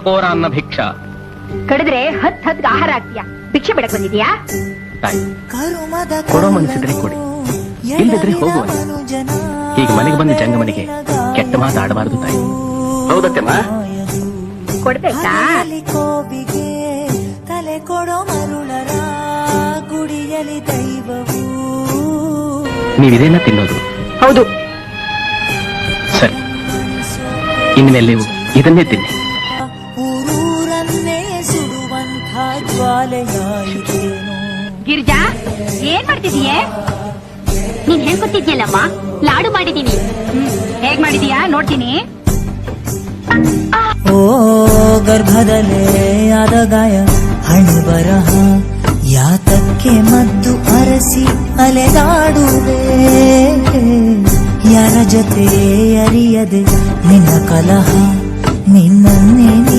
ಕೋರಾನ್ನ ಭಿಕ್ಷಾ ಕಡಿದ್ರೆ ಹತ್ ಆಹಾರ ಆಗ್ತೀಯಾ? ಭಿಕ್ಷೆ ಬಿಡಕ್ ಬಂದಿದ್ಯಾ? ತಾಯಿ, ಕೊಡೋ ಮನಸ್ಸಿದ್ರೆ ಕೊಡಿ, ಇಲ್ಲದಿದ್ರೆ ಹೋಗುವ. ಹೀಗೆ ಮನೆಗೆ ಬಂದ ಜಂಗಮನಿಗೆ ಕೆಟ್ಟ ಮಾತು ಆಡಬಾರದು ತಾಯಿ. ಹೌದತ್ತೆಮ್ಮ? ಕೊಡ್ಬೇಕಾ? ತಲೆ ಕೊಡೋ ಮರುಳರ ಗುಡಿಯಲಿ ದೈವವು. ನೀವಿದೇನ ತಿನ್ನೋದು? ಹೌದು. ಸರಿ, ಇನ್ಮೇಲೆ ಇದನ್ನೇ ತಿನ್ನಿ. ಊರೂರನ್ನೇ ಸುಡುವಂಥ ಜ್ವಾಲೆಯಾಯಿತೇನು. ಗಿರಿಜಾ, ಏನ್ ಮಾಡ್ತಿದೀಯೇ? ನೀನ್ ಹೇಳ್ಕೊತಿದ್ಯಲ್ಲಮ್ಮ, ಲಾಡು ಮಾಡಿದೀನಿ. ಹೇಗ್ ಮಾಡಿದೀಯಾ ನೋಡ್ತೀನಿ. ಓ ಗರ್ಭದಲ್ಲೇ ಆದ ಗಾಯ, ಹಣೆ ಬರಹ ಯಾತಕ್ಕೆ ಮದ್ದು ಅರಸಿ ಅಲೆದಾಡುವೆ. ಯಾರ ಜೊತೆ ಅರಿಯದೆ ನಿನ್ನ ಕಲಹ, ನಿನ್ನನ್ನೇ